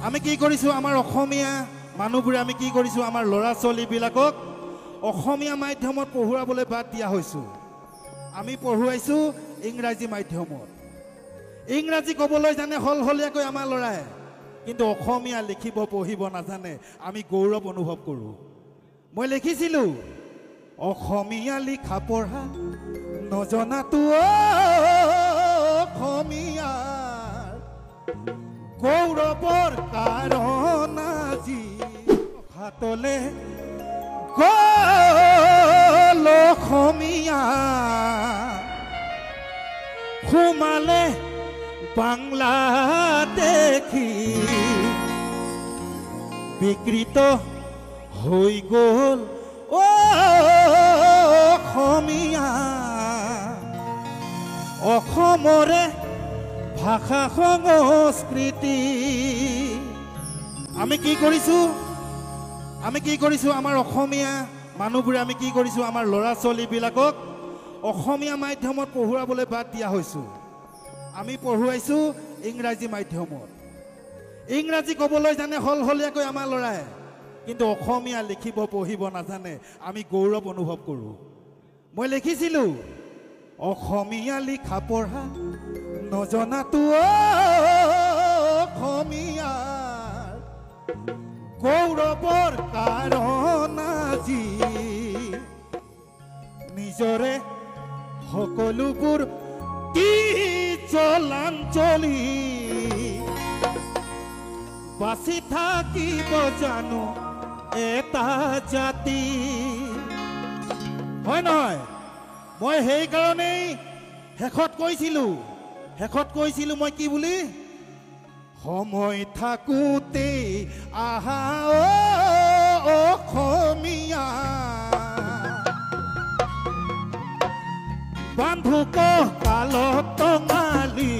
আমি কি কৰিছো আমাৰ অসমীয়া মানুহবোৰে আমি কি কৰিছো আমাৰ ল'ৰা ছোৱালীবিলাকক অসমীয়া মাধ্যমত পঢ়ুৱাবলৈ বাদ দিয়া হৈছো আমি পঢ়ুৱাইছো ইংৰাজী মাধ্যমত ইংৰাজী ক'বলৈ জানে হলহলীয়াকৈ আমাৰ ল'ৰাই কিন্তু অসমীয়া লিখিব পঢ়িব নাজানে আমি গৌৰৱ অনুভৱ কৰো মই লিখিছিলো অসমীয়া লিখা পঢ়া নজনাতো অসমীয়া গৌৰৱৰ কাৰণ আজি হাতলে গ'ল অসমীয়া সোমালে বাংলাদেশী বিকৃত হৈ গ'ল অসমীয়া অসমৰে ভাষা সংস্কৃতি আমি কি কৰিছো আমাৰ অসমীয়া মানুহবোৰে আমি কি কৰিছো আমাৰ ল'ৰা ছোৱালীবিলাকক অসমীয়া মাধ্যমত পঢ়ুৱাবলৈ বাদ দিয়া হৈছো আমি পঢ়ুৱাইছো ইংৰাজী মাধ্যমত ইংৰাজী ক'বলৈ জানে হলহলীয়াকৈ আমাৰ ল'ৰাই কিন্তু অসমীয়া লিখিব পঢ়িব নাজানে আমি গৌৰৱ অনুভৱ কৰো মই লিখিছিলো অসমীয়া লিখা পঢ়া নজনাতো অসমীয়া গৌৰৱৰ কাৰণ আজি নিজৰে সকলোবোৰ জলাঞ্জলি বাচি থাকিব জানো এটা জাতি হয় নহয় মই সেইকাৰণেই শেষত কৈছিলো মই কি বুলি সময় থাকোতে আহা অসমীয়া বান্ধু কালত টঙালি